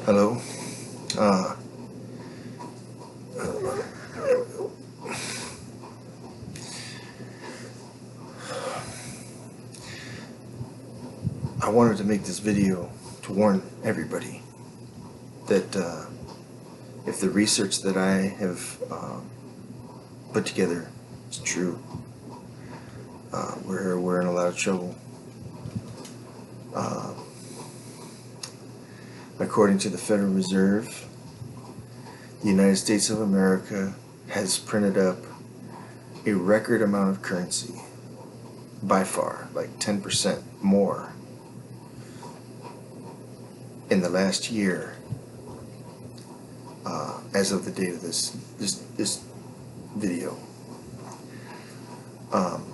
Hello. Uh, I wanted to make this video to warn everybody that if the research that I have put together is true, we're in a lot of trouble. Uh, According to the Federal Reserve, the United States of America has printed up a record amount of currency, by far, like 10% more in the last year, as of the date of this video. Um,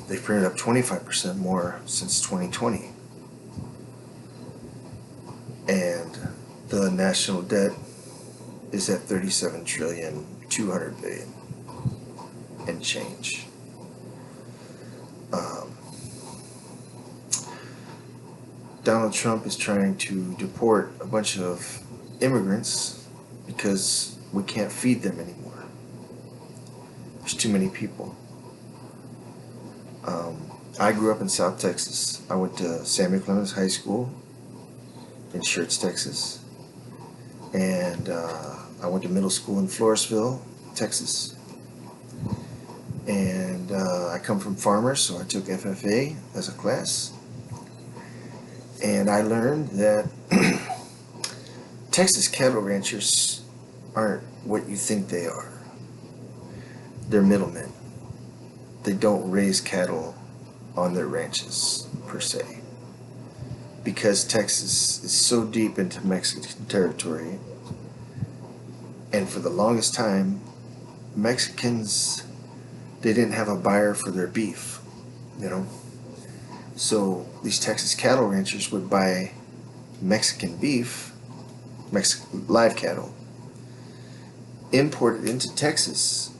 they've printed up 25% more since 2020, and the national debt is at 37,200,000,000,000 and change. Donald Trump is trying to deport a bunch of immigrants because we can't feed them anymore. There's too many people. I grew up in South Texas. I went to Samuel Clemens High School in Schertz, Texas. And I went to middle school in Floresville, Texas. And I come from farmers, so I took FFA as a class. And I learned that Texas cattle ranchers aren't what you think they are. They're middlemen. They don't raise cattle on their ranches, per se. Because Texas is so deep into Mexican territory, and for the longest time, Mexicans, they didn't have a buyer for their beef, you know? So these Texas cattle ranchers would buy Mexican beef, live cattle, import it into Texas,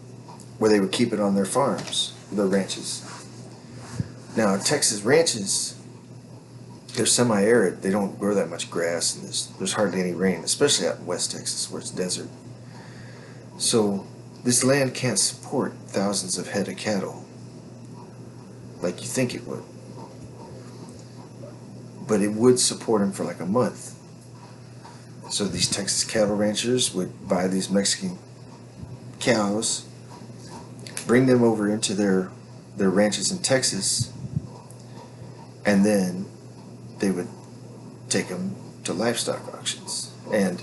where they would keep it on their farms, their ranches. Now, Texas ranches, they're semi-arid. They don't grow that much grass, and there's hardly any rain, especially out in West Texas where it's desert. So this land can't support thousands of head of cattle like you think it would. But it would support them for like a month. So these Texas cattle ranchers would buy these Mexican cows, bring them over into their ranches in Texas, and then they would take them to livestock auctions. And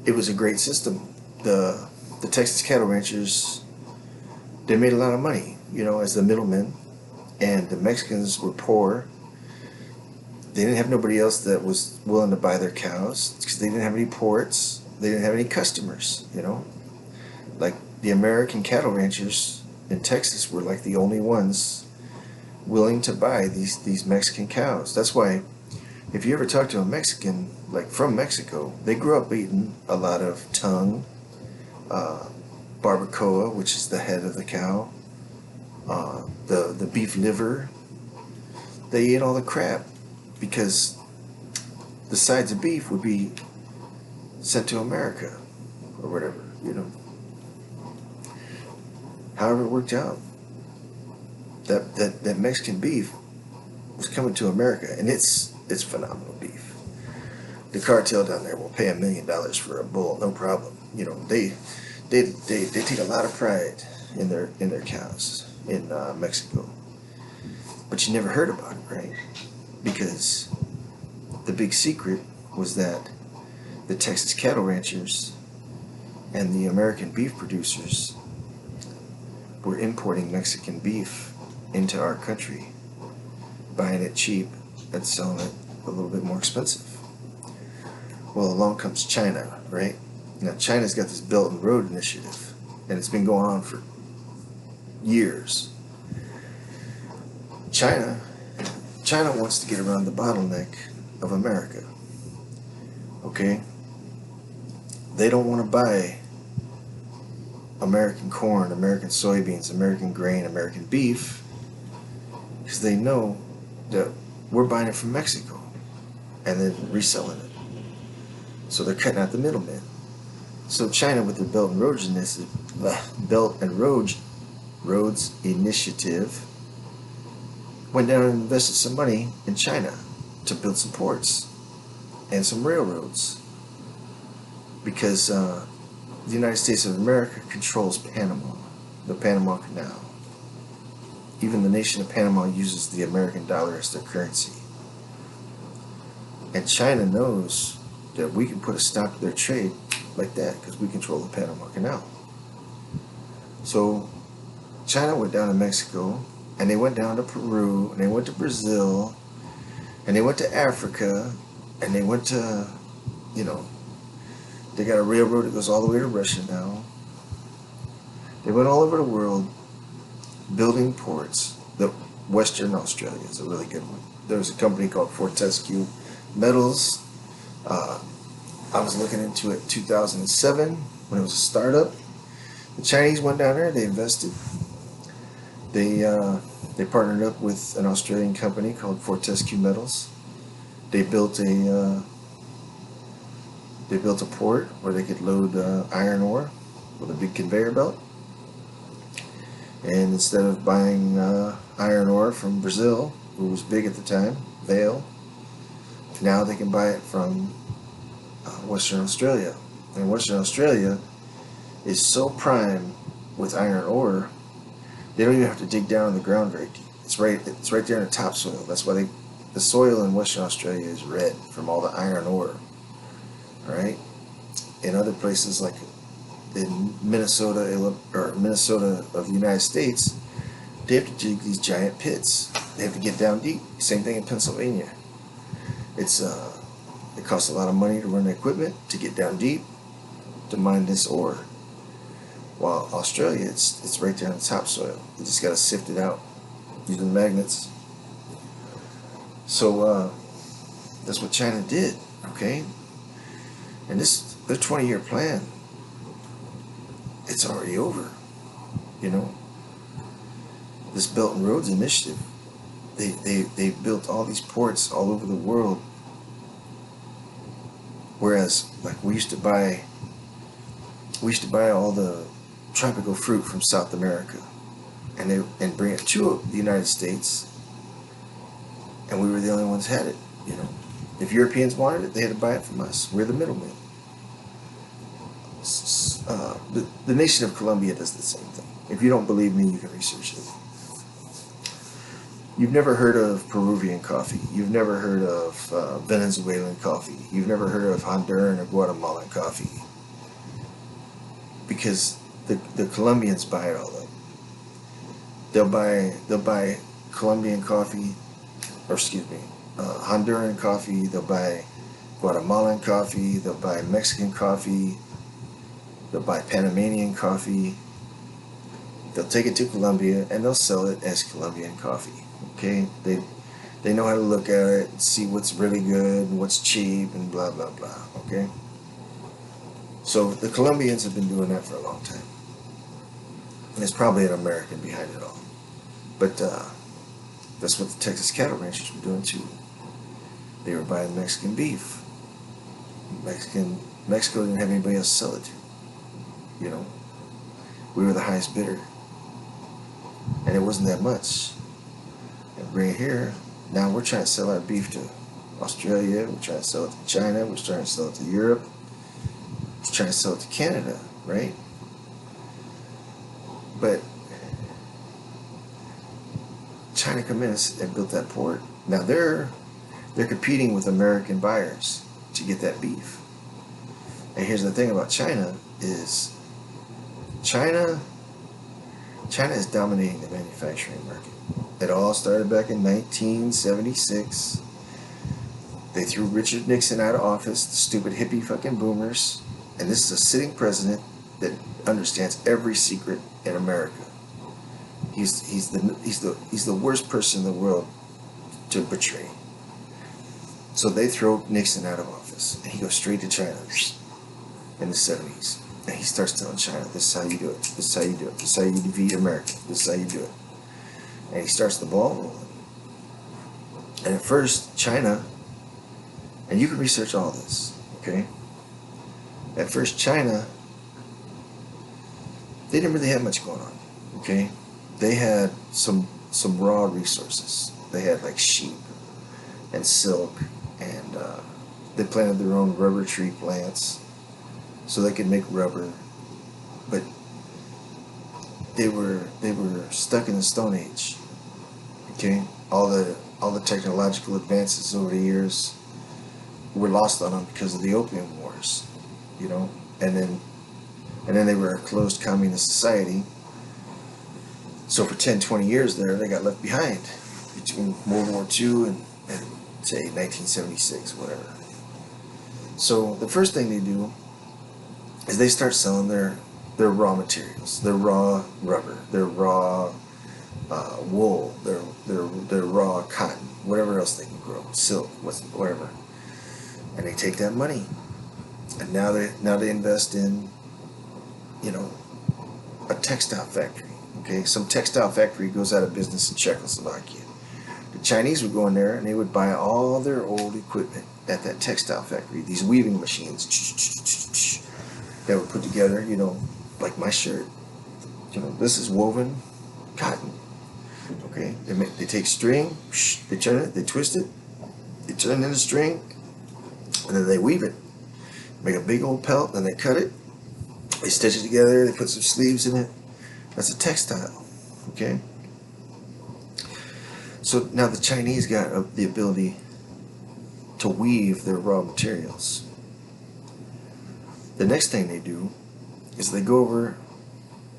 it was a great system. The Texas cattle ranchers, they made a lot of money, you know, as the middlemen, and the Mexicans were poor. They didn't have nobody else that was willing to buy their cows because they didn't have any ports. They didn't have any customers, you know. Like the American cattle ranchers in Texas were like the only ones willing to buy these Mexican cows. That's why if you ever talk to a Mexican, like from Mexico, they grew up eating a lot of tongue, barbacoa, which is the head of the cow, the beef liver. They ate all the crap because the sides of beef would be sent to America or whatever, you know. However it worked out, that Mexican beef was coming to America, and it's phenomenal beef. The cartel down there will pay $1 million for a bull, no problem. You know, they take a lot of pride in their cows in Mexico. But you never heard about it, right? Because the big secret was that the Texas cattle ranchers and the American beef producers were importing Mexican beef into our country, buying it cheap and selling it a little bit more expensive. Well, along comes China, right? Now, China's got this Belt and Road Initiative, and it's been going on for years. China wants to get around the bottleneck of America, okay? They don't want to buy American corn, American soybeans, American grain, American beef, because they know that we're buying it from Mexico. and then reselling it. So they're cutting out the middleman. So China, with their Belt and Roads Initiative, went down and invested some money in China to build some ports and some railroads, because the United States of America controls Panama, the Panama Canal. Even the nation of Panama uses the American dollar as their currency. And China knows that we can put a stop to their trade like that because we control the Panama Canal. So China went down to Mexico, and they went down to Peru, and they went to Brazil, and they went to Africa, and they went to, they got a railroad that goes all the way to Russia now. They went all over the world building ports. The Western Australia is a really good one. There was a company called Fortescue Metals. I was looking into it 2007 when it was a startup. The Chinese went down there, they invested. They partnered up with an Australian company called Fortescue Metals. They built a port where they could load iron ore with a big conveyor belt. And instead of buying iron ore from Brazil, who was big at the time, Vale, now they can buy it from Western Australia. And Western Australia is so prime with iron ore, they don't even have to dig down in the ground very deep. It's right there in the topsoil. That's why the soil in Western Australia is red from all the iron ore. Right? In other places like in Minnesota of the United States, they have to dig these giant pits. They have to get down deep. Same thing in Pennsylvania. It costs a lot of money to run the equipment to get down deep to mine this ore. While Australia, it's right there in the topsoil. You just gotta sift it out using magnets. So that's what China did, okay? And their 20-year plan, it's already over. This Belt and Roads Initiative, they built all these ports all over the world. Whereas, like, we used to buy all the tropical fruit from South America, and bring it to the United States, and we were the only ones that had it. If Europeans wanted it, they had to buy it from us. We're the middlemen. The nation of Colombia does the same thing. If you don't believe me, you can research it. You've never heard of Peruvian coffee. You've never heard of Venezuelan coffee. You've never heard of Honduran or Guatemalan coffee. Because the Colombians buy it all up. They'll buy Colombian coffee, or Honduran coffee. They'll buy Guatemalan coffee. They'll buy Mexican coffee. They'll buy Panamanian coffee. They'll take it to Colombia and they'll sell it as Colombian coffee. Okay, they know how to look at it and see what's really good and what's cheap and blah blah blah. Okay, so the Colombians have been doing that for a long time. And there's probably an American behind it all, but that's what the Texas cattle ranchers were doing too. They were buying Mexican beef. Mexico didn't have anybody else to sell it to. We were the highest bidder, and it wasn't that much. And bring it here. Now we're trying to sell our beef to Australia. We're trying to sell it to China. We're trying to sell it to Europe. We're trying to sell it to Canada, right? But China come in and built that port. Now they're competing with American buyers to get that beef. And here's the thing about China is China is dominating the manufacturing market. It all started back in 1976. They threw Richard Nixon out of office, the stupid hippie fucking boomers, and this is a sitting president that understands every secret in America. He's the worst person in the world to portray. So they throw Nixon out of office, and he goes straight to China in the 70s. And he starts telling China, this is how you do it, this is how you do it, this is how you defeat America, this is how you do it. And he starts the ball rolling. And at first, China And you can research all this, okay? At first, China, they didn't really have much going on, okay? They had some raw resources. They had like sheep and silk, and they planted their own rubber tree plants so they could make rubber. But they were stuck in the Stone Age, okay? All the technological advances over the years were lost on them because of the Opium Wars, you know, and then they were a closed communist society. So for 10, 20 years there, they got left behind between World War II and say 1976, whatever. So the first thing they do is they start selling their raw materials, their raw rubber, their raw wool, their raw cotton, whatever else they can grow, silk, whatever. And they take that money, and now they invest in, you know, a textile factory. Okay, some textile factory goes out of business in Czechoslovakia. The Chinese would go in there and they would buy all their old equipment at that textile factory. These weaving machines that were put together, you know, like my shirt. You know, this is woven cotton. Okay, they take string, they turn it, they twist it, they turn it into string, and then they weave it. Make a big old pelt, and they cut it. They stitch it together. They put some sleeves in it. That's a textile. Okay. So now the Chinese got the ability to weave their raw materials. The next thing they do is they go over.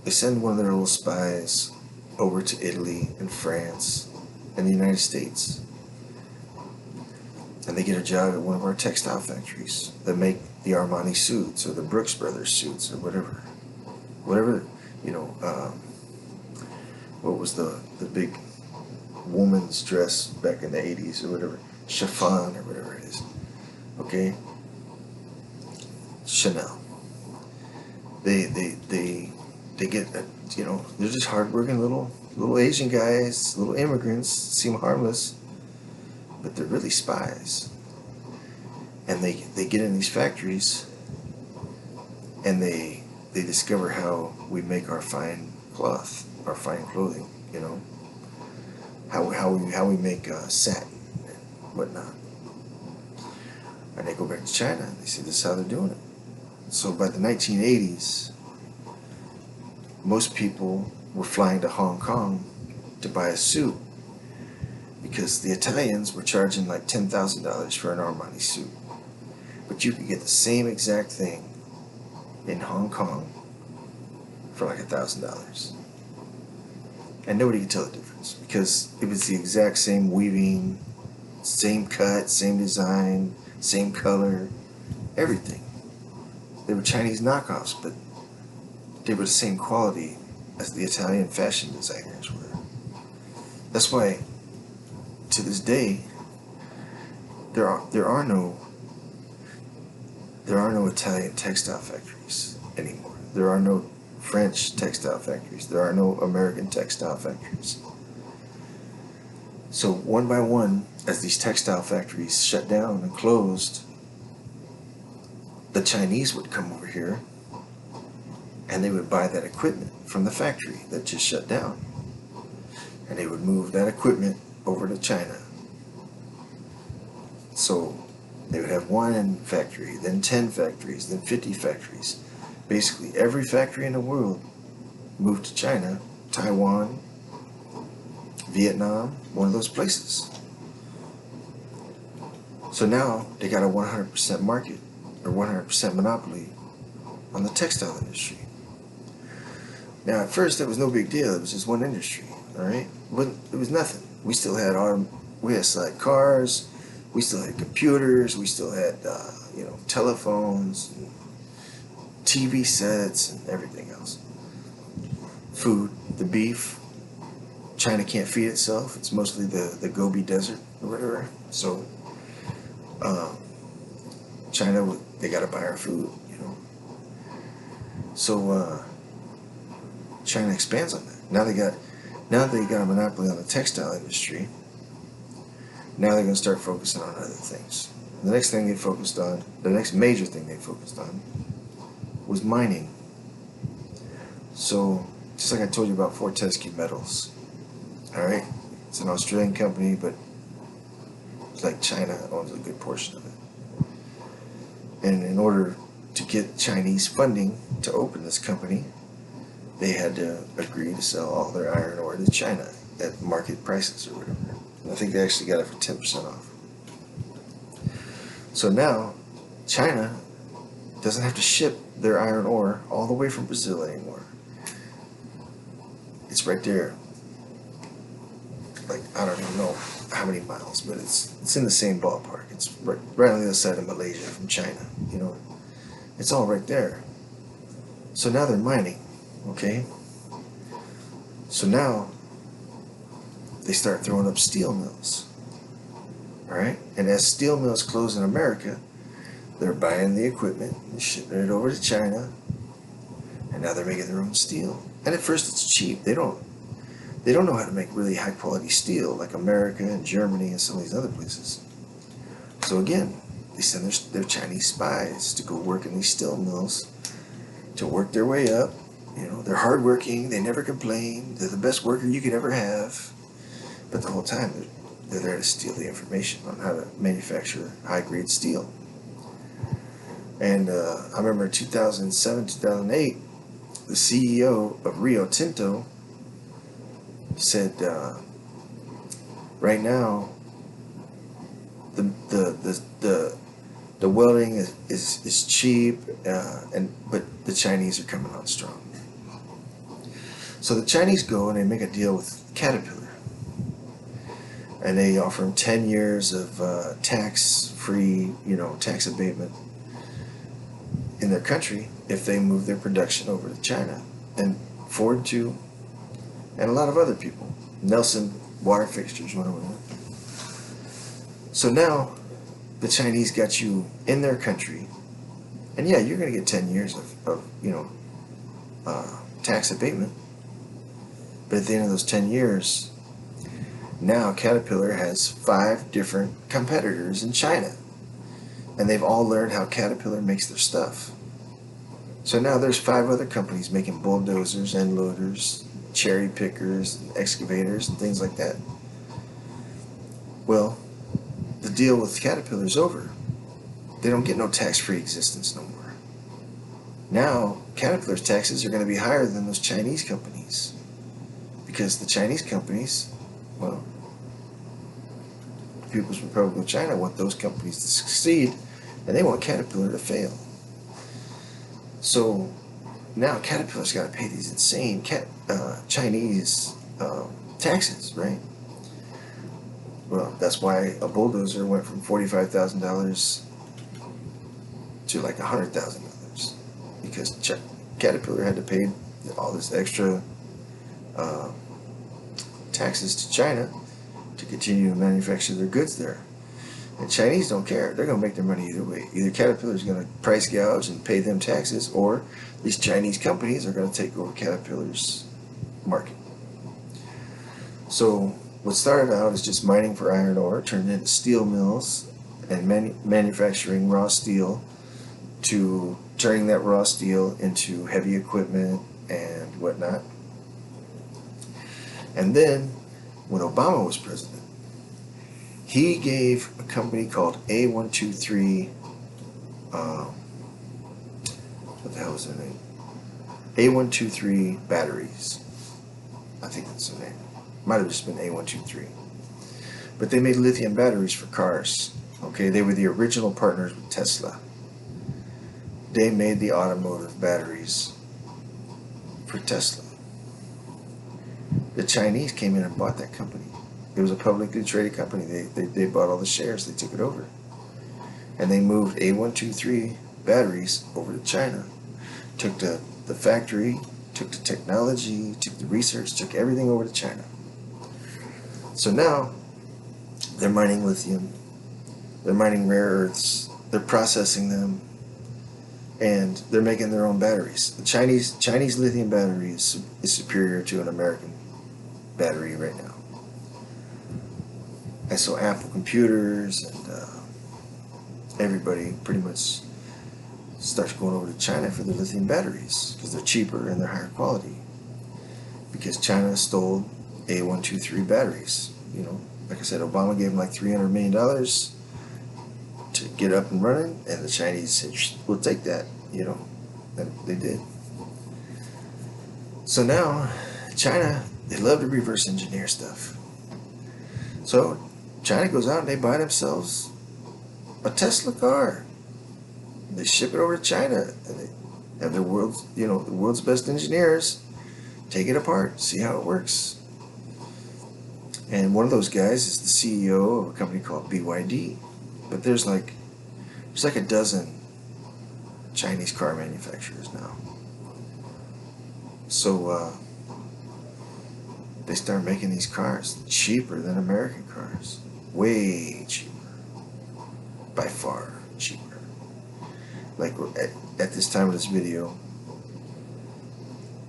They send one of their little spies over to Italy and France and the United States. And they get a job at one of our textile factories that make the Armani suits or the Brooks Brothers suits or whatever. Whatever, you know, what was the big woman's dress back in the 80s or whatever? Chiffon or whatever it is. Okay? Chanel. They get, you know, they're just hardworking little Asian guys, little immigrants, seem harmless, but they're really spies. And they get in these factories and they discover how we make our fine cloth, our fine clothing, you know, how we make satin and whatnot. And they go back to China and they see this is how they're doing it. So by the 1980s, most people were flying to Hong Kong to buy a suit because the Italians were charging like $10,000 for an Armani suit. But you could get the same exact thing in Hong Kong for like $1,000. And nobody could tell the difference because it was the exact same weaving, same cut, same design, same color, everything. They were Chinese knockoffs, but they were the same quality as the Italian fashion designers were. That's why, to this day, there are no Italian textile factories anymore. There are no French textile factories. There are no American textile factories. So one by one, as these textile factories shut down and closed, the Chinese would come over here and they would buy that equipment from the factory that just shut down. And they would move that equipment over to China. So they would have one factory, then 10 factories, then 50 factories. Basically every factory in the world moved to China, Taiwan, Vietnam, one of those places. So now they got a 100% market or 100% monopoly on the textile industry. Now at first it was no big deal, it was just one industry, alright? But it was nothing. We still had like cars, we still had computers, we still had you know, telephones, and TV sets, and everything else. Food, the beef. China can't feed itself. It's mostly the Gobi Desert or whatever. So China, they gotta buy our food, you know. So China expands on that. Now they got a monopoly on the textile industry. Now they're gonna start focusing on other things. The next thing they focused on, the next major thing they focused on, was mining. So, just like I told you about Fortescue Metals, all right, it's an Australian company, but it's like China owns a good portion of it. And in order to get Chinese funding to open this company, they had to agree to sell all their iron ore to China at market prices or whatever. And I think they actually got it for 10% off. So now, China doesn't have to ship their iron ore all the way from Brazil anymore. It's right there. Like, I don't even know how many miles, but it's in the same ballpark. It's right on the other side of Malaysia from China, you know. It's all right there. So now they're mining, okay? So now they start throwing up steel mills, all right? And as steel mills close in America, they're buying the equipment and shipping it over to China, and now they're making their own steel. And at first it's cheap. They don't know how to make really high quality steel like America and Germany and some of these other places. So again, they send their Chinese spies to go work in these steel mills to work their way up. You know, they're hardworking, they never complain, they're the best worker you could ever have. But the whole time they're there to steal the information on how to manufacture high grade steel. And I remember in 2007, 2008, the CEO of Rio Tinto said, right now, the welding is cheap, but the Chinese are coming on strong. So the Chinese go and they make a deal with Caterpillar, and they offer them 10 years of tax-free, tax abatement in their country if they move their production over to China. And Ford too, and a lot of other people. Nelson Water Fixtures, whatever. So now the Chinese got you in their country, and yeah, you're going to get 10 years of tax abatement. But at the end of those 10 years, now Caterpillar has 5 different competitors in China, and they've all learned how Caterpillar makes their stuff. So now there's 5 other companies making bulldozers, end loaders, cherry pickers, and excavators, and things like that. Well, the deal with Caterpillar's over. They don't get no tax-free existence no more. Now, Caterpillar's taxes are going to be higher than those Chinese companies, because the Chinese companies, well, the People's Republic of China want those companies to succeed, and they want Caterpillar to fail. So now Caterpillar's got to pay these insane Chinese taxes, right? Well, that's why a bulldozer went from $45,000 to like $100,000, because Caterpillar had to pay all this extra taxes to China to continue to manufacture their goods there. And Chinese don't care. They're going to make their money either way. Either Caterpillar's going to price gouge and pay them taxes, or these Chinese companies are going to take over Caterpillar's market. So what started out as just mining for iron ore turned into steel mills and manufacturing raw steel, to turning that raw steel into heavy equipment and whatnot. And then when Obama was president, he gave a company called A123, what the hell was their name? A123 Batteries. I think that's the name. Might have just been A123. But they made lithium batteries for cars. Okay, they were the original partners with Tesla. They made the automotive batteries for Tesla. The Chinese came in and bought that company. It was a publicly traded company. They bought all the shares. They took it over. And they moved A123 batteries over to China. Took the factory, took the technology, took the research, took everything over to China. So now they're mining lithium, they're mining rare earths, they're processing them, and they're making their own batteries. The Chinese lithium battery is superior to an American battery right now. And so Apple computers and everybody pretty much starts going over to China for the lithium batteries because they're cheaper and they're higher quality. Because China stole A123 batteries. You know, like I said, Obama gave them like $300 million to get up and running, and the Chinese said, "We'll take that." You know, and they did. So now, China, they love to reverse engineer stuff. So China goes out and they buy themselves a Tesla car. They ship it over to China, and they have the world's best engineers take it apart, see how it works. And one of those guys is the CEO of a company called BYD. But there's like a dozen Chinese car manufacturers now. So they start making these cars cheaper than American cars. Way cheaper. By far cheaper. Like at this time of this video,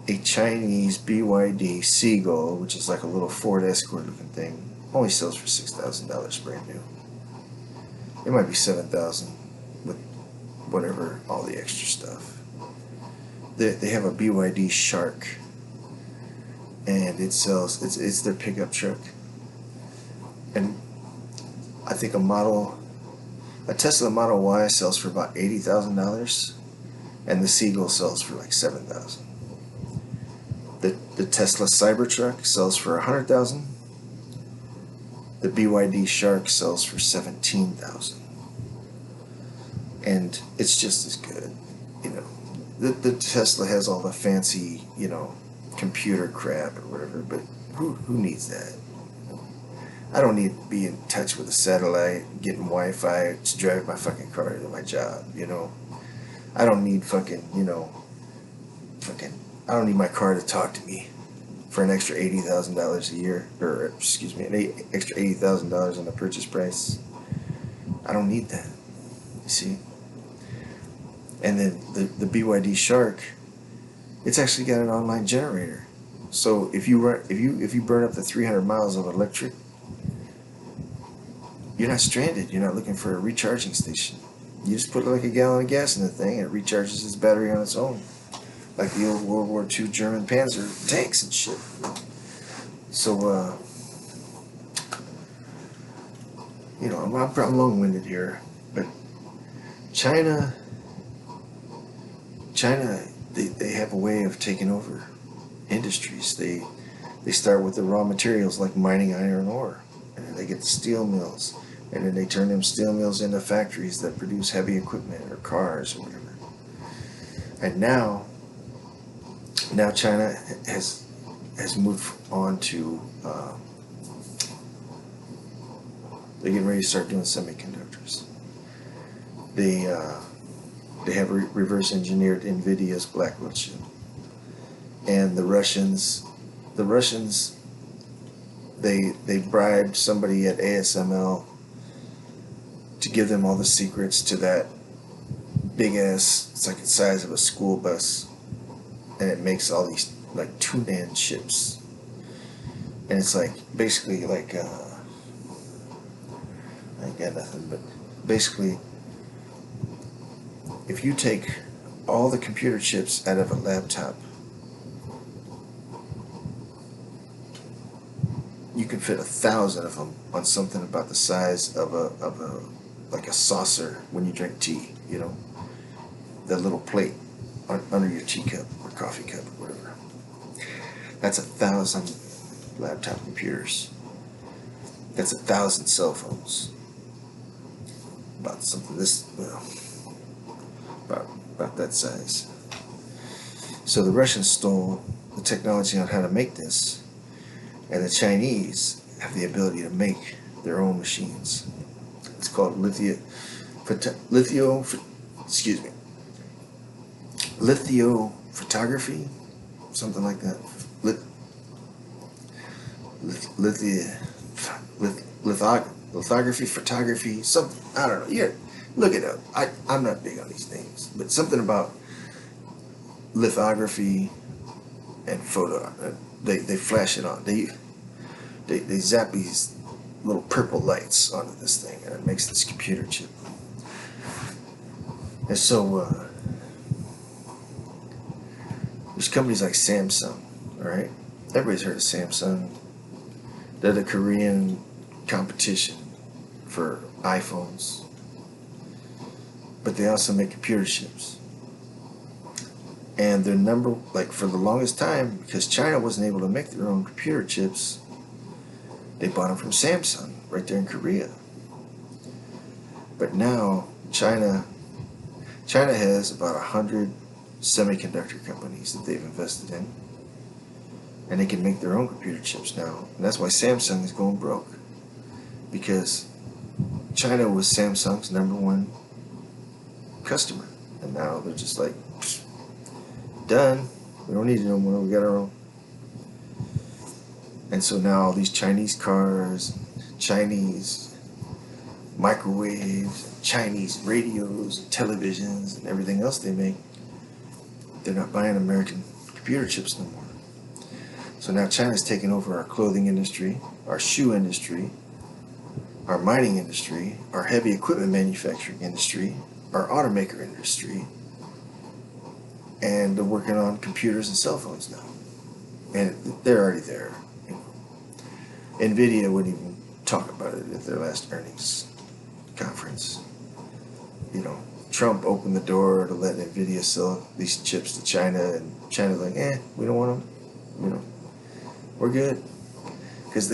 a Chinese BYD Seagull, which is like a little Ford Escort looking thing, only sells for $6,000 brand new. It might be $7,000 with whatever, all the extra stuff. They have a BYD Shark, and it sells. It's their pickup truck, and I think a Tesla Model Y sells for about $80,000, and the Seagull sells for like $7,000. The Tesla Cybertruck sells for $100,000. The BYD Shark sells for $17,000, and it's just as good. You know, the Tesla has all the fancy, you know, computer crap or whatever, but who needs that? I don't need to be in touch with a satellite, getting Wi-Fi to drive my fucking car to my job. You know, I don't need I don't need my car to talk to me for an extra $80,000 a year, or excuse me, an extra $80,000 on the purchase price. I don't need that. You see? And then the BYD Shark, it's actually got an online generator. So if you burn up the 300 miles of electric, you're not stranded. You're not looking for a recharging station. You just put like a gallon of gas in the thing, and it recharges its battery on its own, like the old World War II German Panzer tanks and shit. So, you know, I'm long-winded here, but China, they have a way of taking over industries. They start with the raw materials like mining iron ore, and then they get the steel mills, and then they turn them steel mills into factories that produce heavy equipment or cars or whatever. And now China has moved on to they're getting ready to start doing semiconductors. They have reverse engineered NVIDIA's Blackwell chip, and the Russians they bribed somebody at ASML to give them all the secrets to that big ass, it's like the size of a school bus, and it makes all these like tune-in chips, and it's like basically like I ain't got nothing, but basically if you take all the computer chips out of a laptop, you can fit 1,000 of them on something about the size of a like a saucer when you drink tea, you know, that little plate under your teacup or coffee cup or whatever. That's 1,000 laptop computers. That's 1,000 cell phones. About something about that size. So the Russians stole the technology on how to make this, and the Chinese have the ability to make their own machines. It's called lithophotography, something like that. Lithography, photography, something. I don't know. Yeah, look it up. I'm not big on these things, but something about lithography and photo. They flash it on. They zap these little purple lights onto this thing, and it makes this computer chip. And so there's companies like Samsung, all right? Everybody's heard of Samsung. They're the Korean competition for iPhones. But they also make computer chips. And their number, like for the longest time, because China wasn't able to make their own computer chips, they bought them from Samsung right there in Korea. But now China has about 100 semiconductor companies that they've invested in, and they can make their own computer chips now. And that's why Samsung is going broke, because China was Samsung's #1 customer, and now they're just like, done. We don't need it no more. We got our own. And so now all these Chinese cars, Chinese microwaves, Chinese radios, and televisions, and everything else they make, they're not buying American computer chips no more. So now China's taking over our clothing industry, our shoe industry, our mining industry, our heavy equipment manufacturing industry, our automaker industry, and they're working on computers and cell phones now. And they're already there. You know. NVIDIA wouldn't even talk about it at their last earnings conference. You know, Trump opened the door to let NVIDIA sell these chips to China, and China's like, we don't want them. You know, we're good. Because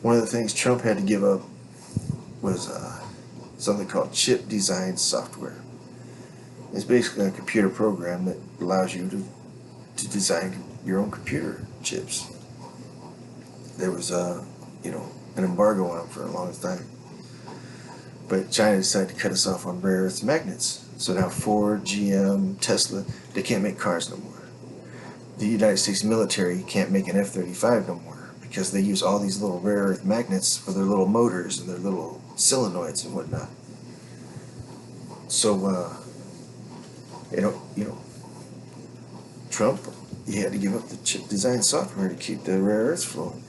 one of the things Trump had to give up was something called chip design software. It's basically a computer program that allows you to design your own computer chips. There was an embargo on them for the longest time. But China decided to cut us off on rare earth magnets. So now Ford, GM, Tesla, they can't make cars no more. The United States military can't make an F-35 no more because they use all these little rare earth magnets for their little motors and their little solenoids and whatnot. So, Trump, he had to give up the chip design software to keep the rare earths flowing.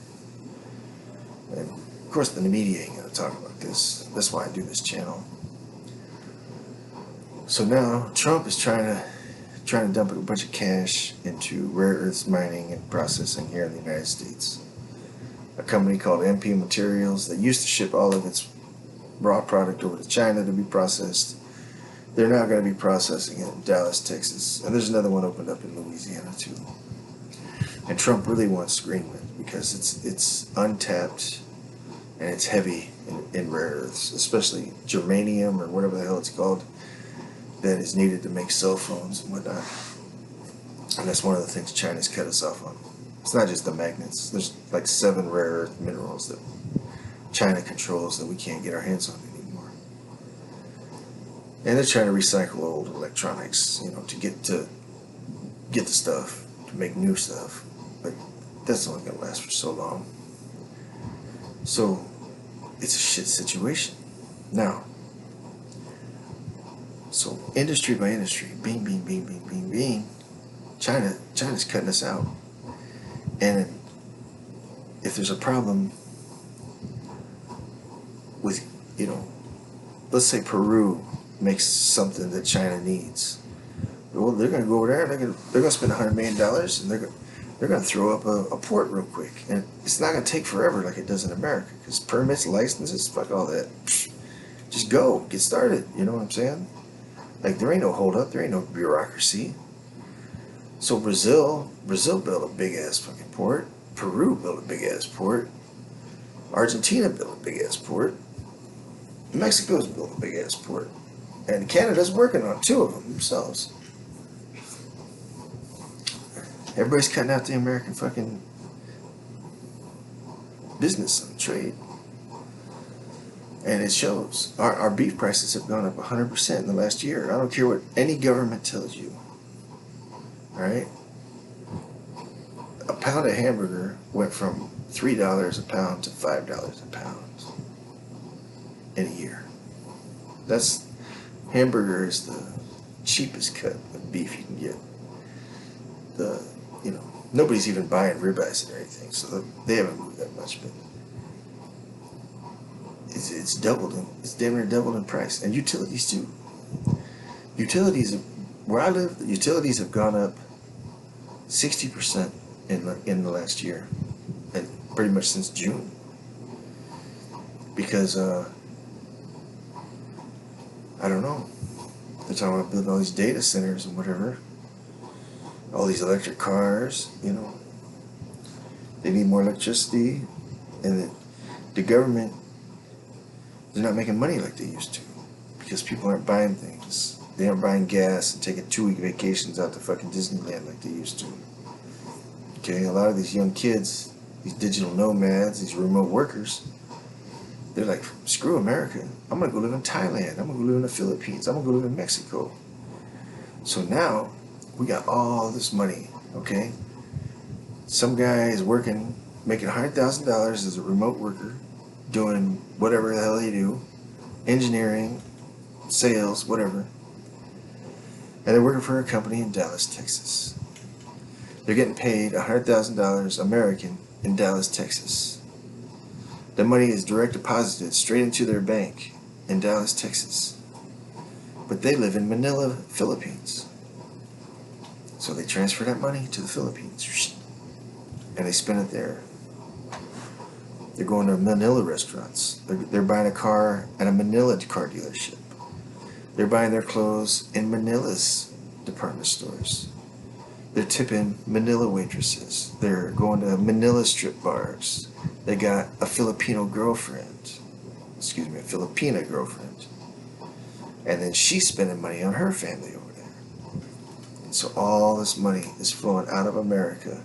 And of course, the media ain't gonna talk about this. That's why I do this channel. So now Trump is trying to dump a bunch of cash into rare earths mining and processing here in the United States. A company called MP Materials that used to ship all of its raw product over to China to be processed. They're now going to be processing it in Dallas, Texas. And there's another one opened up in Louisiana too. And Trump really wants Greenland because it's untapped and it's heavy in rare earths, especially germanium or whatever the hell it's called, that is needed to make cell phones and whatnot. And that's one of the things China's cut us off on. It's not just the magnets. There's like 7 rare earth minerals that China controls that we can't get our hands on anymore. And they're trying to recycle old electronics, to get the stuff, to make new stuff. But that's only going to last for so long. So it's a shit situation. Now, so industry by industry, bing, bing, bing, bing, bing, bing, China's cutting us out. And if there's a problem with, let's say Peru makes something that China needs. Well, they're going to go over there and they're going to spend $100 million and they're going to throw up a port real quick. And it's not going to take forever like it does in America, because permits, licenses, fuck all that. Just go, get started. You know what I'm saying? Like, there ain't no hold up, there ain't no bureaucracy. So Brazil built a big ass fucking port. Peru built a big ass port. Argentina built a big ass port. Mexico's built a big ass port. And Canada's working on 2 of them themselves. Everybody's cutting out the American fucking business and trade. And it shows. Our beef prices have gone up 100% in the last year. I don't care what any government tells you. Alright? A pound of hamburger went from $3 a pound to $5 a pound in a year. Hamburger is the cheapest cut of beef you can get. Nobody's even buying ribeyes or anything, so they haven't moved that much, but it's doubled it's damn near doubled in price. And utilities too. Utilities, where I live, the utilities have gone up 60% in the last year, and pretty much since June, because I don't know. They're talking about building all these data centers and whatever, all these electric cars. They need more electricity, and the government, they're not making money like they used to, because people aren't buying things. They aren't buying gas and taking 2-week vacations out to fucking Disneyland like they used to. Okay, a lot of these young kids, these digital nomads, these remote workers, they're like, screw America. I'm gonna go live in Thailand. I'm gonna go live in the Philippines. I'm gonna go live in Mexico. So now we got all this money. Okay, some guy is working, making $100,000 as a remote worker, doing whatever the hell they do, engineering, sales, whatever. And they're working for a company in Dallas, Texas. They're getting paid $100,000 American in Dallas, Texas. The money is direct deposited straight into their bank in Dallas, Texas. But they live in Manila, Philippines. So they transfer that money to the Philippines. And they spend it there. They're going to Manila restaurants. They're buying a car at a Manila car dealership. They're buying their clothes in Manila's department stores. They're tipping Manila waitresses. They're going to Manila strip bars. They got a Filipino girlfriend. Excuse me, a Filipina girlfriend. And then she's spending money on her family over there. And so all this money is flowing out of America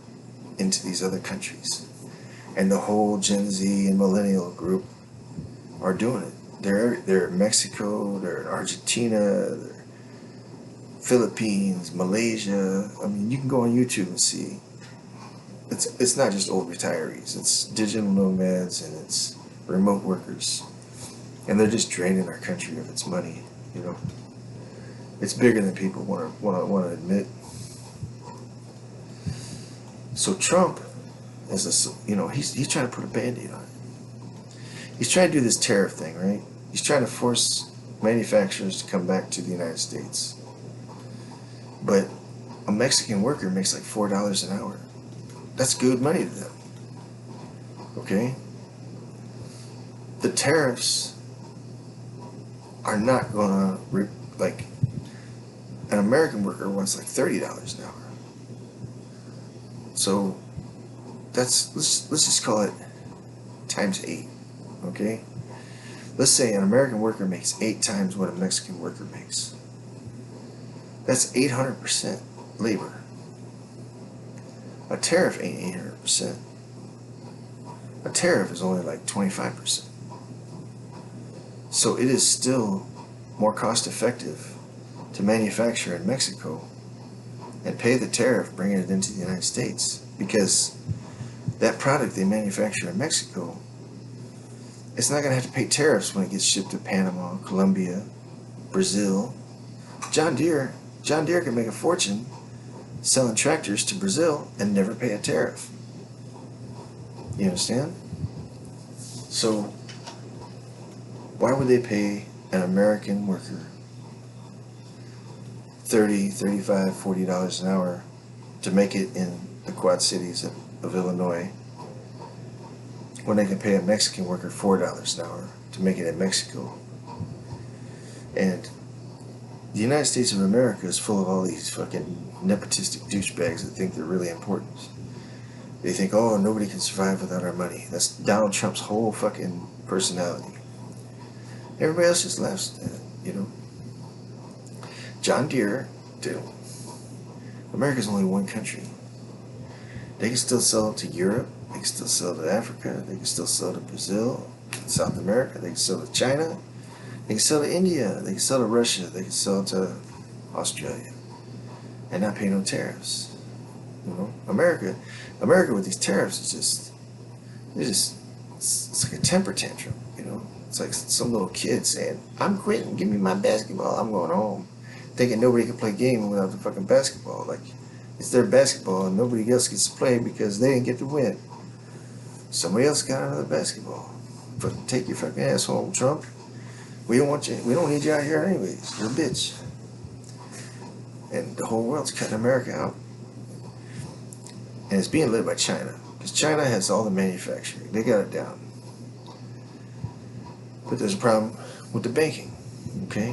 into these other countries. And the whole Gen Z and millennial group are doing it. They're in Mexico, they're in Argentina, they're Philippines, Malaysia. I mean, you can go on YouTube and see. It's not just old retirees. It's digital nomads and it's remote workers, and they're just draining our country of its money. It's bigger than people want to admit. So Trump is he's trying to put a Band-Aid on it. He's trying to do this tariff thing, right? He's trying to force manufacturers to come back to the United States. But a Mexican worker makes like $4 an hour. That's good money to them. Okay? The tariffs are not gonna, like, an American worker wants like $30 an hour. So let's just call it times 8. Okay? Let's say an American worker makes 8 times what a Mexican worker makes. That's 800% labor. A tariff ain't 800%. A tariff is only like 25%. So it is still more cost effective to manufacture in Mexico and pay the tariff bringing it into the United States, because that product they manufacture in Mexico, it's not going to have to pay tariffs when it gets shipped to Panama, Colombia, Brazil. John Deere can make a fortune selling tractors to Brazil and never pay a tariff. You understand? So why would they pay an American worker $30, $35, $40 an hour to make it in the Quad Cities of Illinois, when they can pay a Mexican worker $4 an hour to make it in Mexico? And the United States of America is full of all these fucking nepotistic douchebags that think they're really important. They think, oh, nobody can survive without our money. That's Donald Trump's whole fucking personality. Everybody else just laughs at it, John Deere, America's only one country. They can still sell it to Europe. They can still sell it to Africa. They can still sell it to Brazil, South America. They can sell it to China. They can sell it to India. They can sell it to Russia. They can sell it to Australia and not pay no tariffs. America with these tariffs is it's like a temper tantrum. It's like some little kid saying, "I'm quitting. Give me my basketball. I'm going home," thinking nobody can play game without the fucking basketball. Like, it's their basketball and nobody else gets to play because they didn't get to win. Somebody else got another basketball. Fucking take your fucking ass home, Trump. We don't want you. We don't need you out here anyways. You're a bitch. And the whole world's cutting America out. And it's being led by China. Because China has all the manufacturing. They got it down. But there's a problem with the banking. Okay?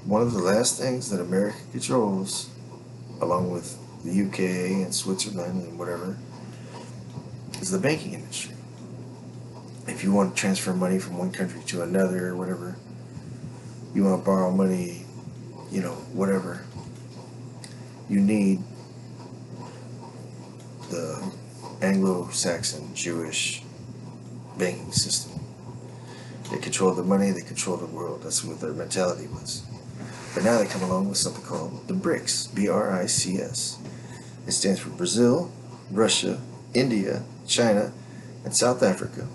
One of the last things that America controls, along with the UK and Switzerland and whatever, is the banking industry. If you want to transfer money from one country to another or whatever, you want to borrow money, you know, whatever, you need the Anglo-Saxon Jewish banking system. They control the money, they control the world. That's what their mentality was. But now they come along with something called the BRICS, B-R-I-C-S. It stands for Brazil, Russia, India, China, and South Africa.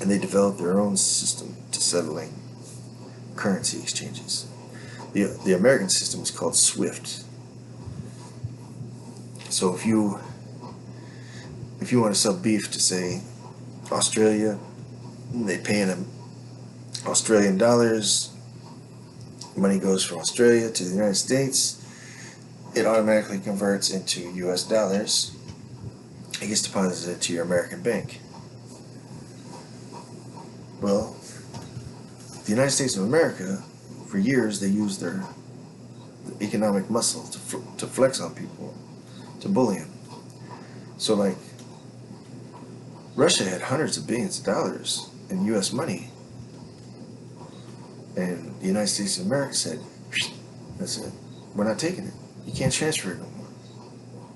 And they developed their own system to settling currency exchanges. The American system is called SWIFT. So if you want to sell beef to, say, Australia, they pay in Australian dollars. Money goes from Australia to the United States. It automatically converts into US dollars. It gets deposited into your American bank. Well, the United States of America, for years, they used their economic muscle to flex on people, to bully them. So, like, Russia had hundreds of billions of dollars in U.S. money, and the United States of America said, that's it, we're not taking it. You can't transfer it no more.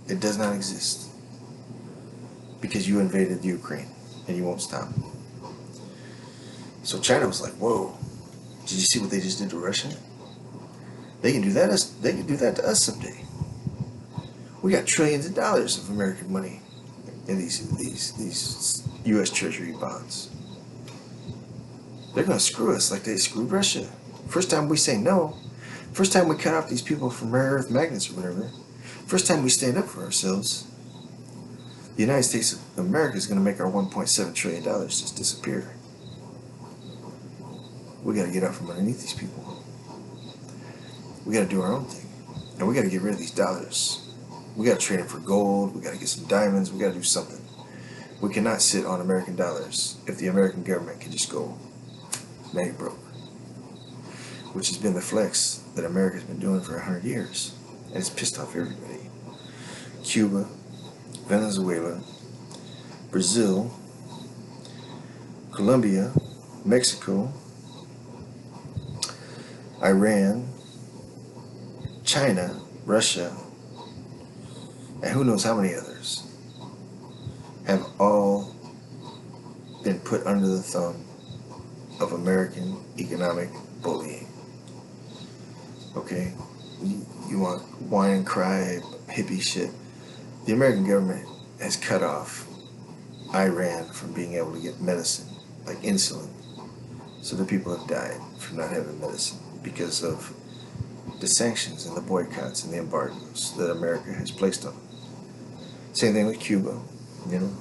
It does not exist. Because you invaded Ukraine, and you won't stop. So China was like, whoa, did you see what they just did to Russia? They can do that. They can do that to us someday. We got trillions of dollars of American money in these U.S. Treasury bonds. They're going to screw us like they screwed Russia. First time we say no, first time we cut off these people from rare earth magnets or whatever, first time we stand up for ourselves, the United States of America is going to make our $1.7 trillion just disappear. We got to get out from underneath these people. We got to do our own thing. And we got to get rid of these dollars. We got to trade them for gold. We got to get some diamonds. We got to do something. We cannot sit on American dollars if the American government can just go, now you're broke. Which has been the flex that America's been doing for 100 years. And it's pissed off everybody. Cuba, Venezuela, Brazil, Colombia, Mexico, Iran, China, Russia, and who knows how many others have all been put under the thumb of American economic bullying. Okay? You want whine and cry, hippie shit. The American government has cut off Iran from being able to get medicine, like insulin. So the people have died from not having medicine because of the sanctions and the boycotts and the embargoes that America has placed on them. Same thing with Cuba, you know.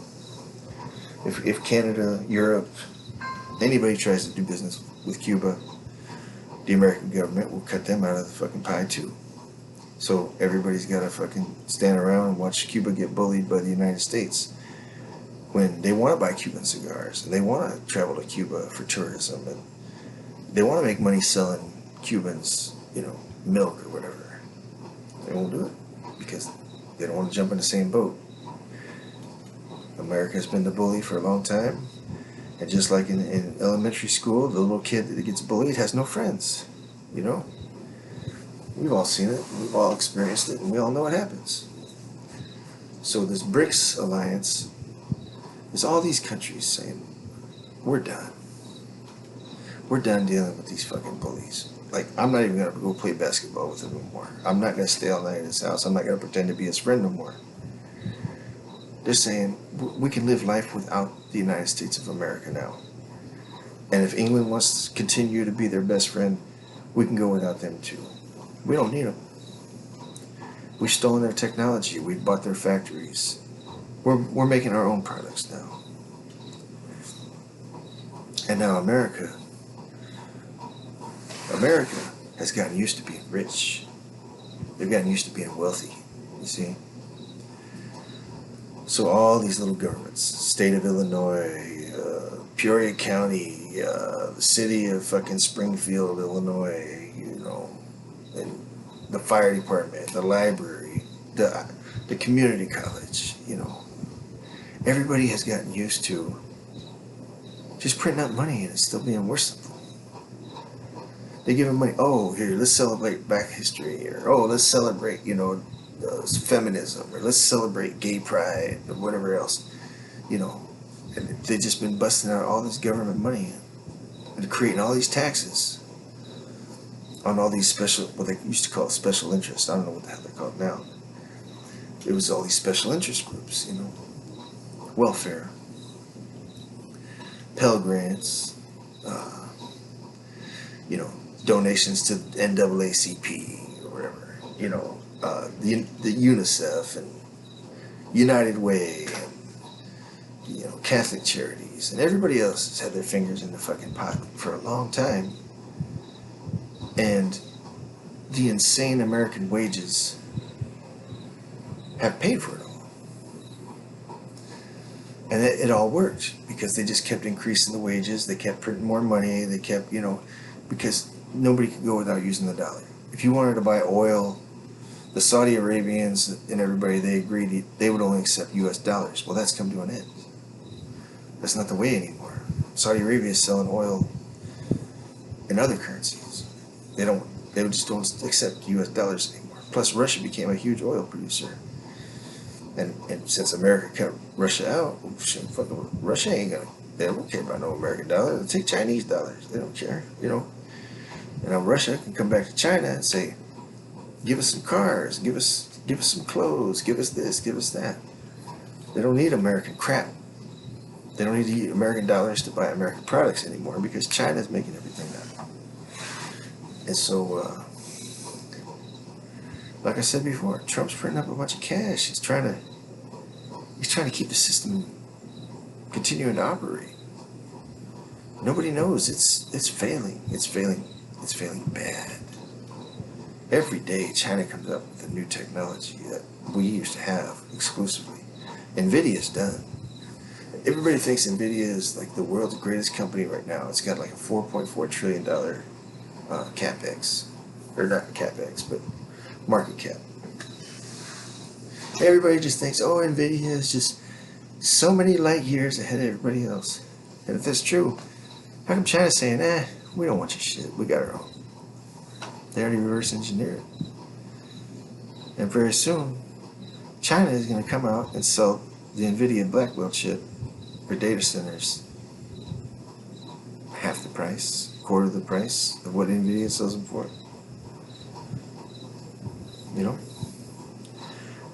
If Canada, Europe, anybody tries to do business with Cuba, the American government will cut them out of the fucking pie too. So everybody's got to fucking stand around and watch Cuba get bullied by the United States when they want to buy Cuban cigars and they want to travel to Cuba for tourism and they want to make money selling Cubans, you know, milk or whatever. They won't do it because they don't want to jump in the same boat. America has been the bully for a long time, and just like in elementary school, the little kid that gets bullied has no friends, you know? We've all seen it, we've all experienced it, and we all know what happens. So this BRICS alliance is all these countries saying, we're done. We're done dealing with these fucking bullies. Like, I'm not even going to go play basketball with him no more. I'm not going to stay all night at his house. I'm not going to pretend to be his friend no more. They're saying, we can live life without the United States of America now. And if England wants to continue to be their best friend, we can go without them too. We don't need them. We've stolen their technology. We've bought their factories. We're making our own products now. And now America has gotten used to being rich. They've gotten used to being wealthy, you see. So all these little governments, state of Illinois, Peoria County, the city of fucking Springfield, Illinois, you know, and the fire department, the library, the community college, you know. Everybody has gotten used to just printing out money and it's still being worshipful. They give them money. Oh, here, let's celebrate Black history, or oh, let's celebrate, you know, feminism, or let's celebrate gay pride, or whatever else, you know. And they've just been busting out all this government money and creating all these taxes on all these special, what they used to call special interests. I don't know what the hell they're called now. It was all these special interest groups, you know, welfare, Pell Grants, you know, donations to NAACP or whatever, you know, the UNICEF and United Way and, you know, Catholic Charities, and everybody else has had their fingers in the fucking pot for a long time. And the insane American wages have paid for it all. And it all worked because they just kept increasing the wages, they kept printing more money, they kept, you know, because nobody could go without using the dollar. If you wanted to buy oil, the Saudi Arabians and everybody, they agreed they would only accept US dollars. Well, that's come to an end. That's not the way anymore. Saudi Arabia is selling oil in other currencies. They just don't accept US dollars anymore. Plus, Russia became a huge oil producer. And since America cut Russia out, fucking Russia ain't gonna, they don't care about no American dollar. They take Chinese dollars. They don't care, you know. And now Russia can come back to China and say, give us some cars, give us some clothes, give us this, give us that. They don't need American crap. They don't need to use American dollars to buy American products anymore because China's making everything now. And so, like I said before, Trump's printing up a bunch of cash. He's trying to keep the system continuing to operate. Nobody knows it's failing. It's failing bad. Every day China comes up with a new technology that we used to have exclusively. NVIDIA's done. Everybody thinks NVIDIA is like the world's greatest company right now. It's got like a $4.4 trillion capex. Or not capex, but market cap. Everybody just thinks, oh, NVIDIA is just so many light years ahead of everybody else. And if that's true, how come China's saying, we don't want your shit, we got our own? They already reverse engineered it. And very soon, China is going to come out and sell the NVIDIA Blackwell chip for data centers half the price, quarter the price of what NVIDIA sells them for. You know?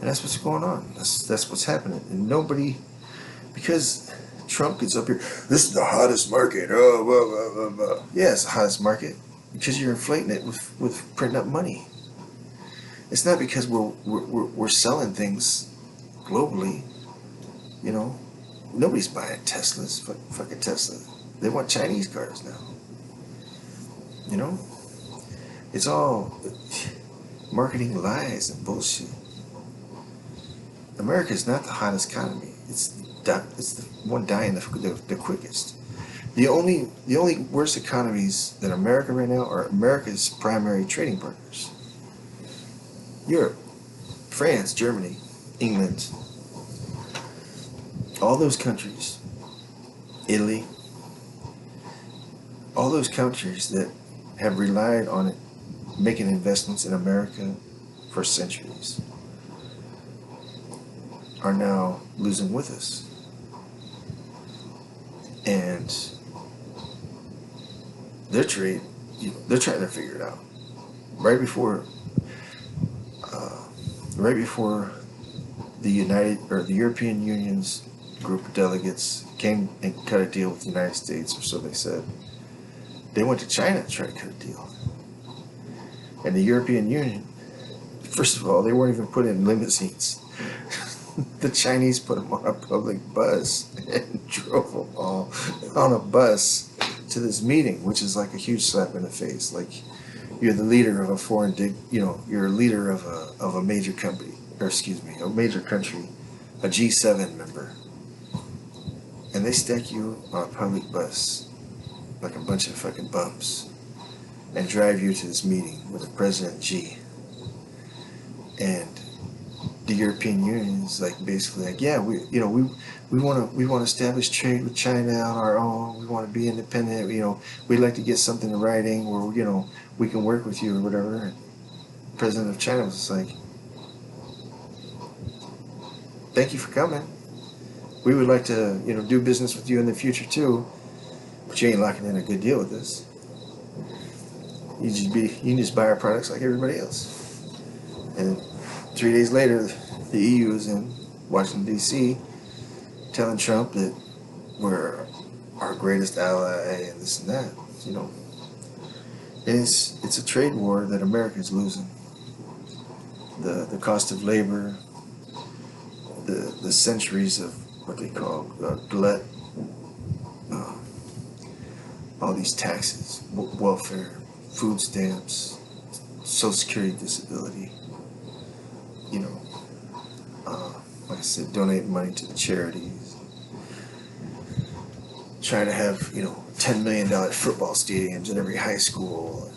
And that's what's going on. That's what's happening. And nobody, because Trump gets up here, this is the hottest market. Oh, blah, blah, blah, blah. Yeah, it's the hottest market because you're inflating it with printing up money. It's not because we're selling things globally. You know, nobody's buying Teslas. Fucking Tesla. They want Chinese cars now. You know, it's all marketing lies and bullshit. America is not the hottest economy. It's the one dying the quickest. The only worst economies than America right now are America's primary trading partners. Europe, France, Germany, England, all those countries, Italy, all those countries that have relied on it, making investments in America for centuries, are now losing with us. And their trade, they're trying to figure it out. Right before the European Union's group of delegates came and cut a deal with the United States, or so they said, they went to China to try to cut a deal. And the European Union, first of all, they weren't even put in limousines. The Chinese put them on a public bus and drove them all on a bus to this meeting, which is like a huge slap in the face. Like, you're the leader of a you're a leader of a major company, or excuse me, a major country, a G7 member, and they stack you on a public bus like a bunch of fucking bums and drive you to this meeting with the President Xi. And the European Union is like basically like, yeah, we want to establish trade with China on our own. We want to be independent. We'd like to get something in writing where we can work with you or whatever. And the president of China was just like, thank you for coming. We would like to do business with you in the future too, but you ain't locking in a good deal with us. You can just buy our products like everybody else. And 3 days later, the EU is in Washington, D.C., telling Trump that we're our greatest ally and this and that. It's a trade war that America is losing. The cost of labor, the centuries of what they call glut, all these taxes, welfare, food stamps, Social Security, disability. Like I said, donate money to the charities. Trying to have, $10 million football stadiums in every high school.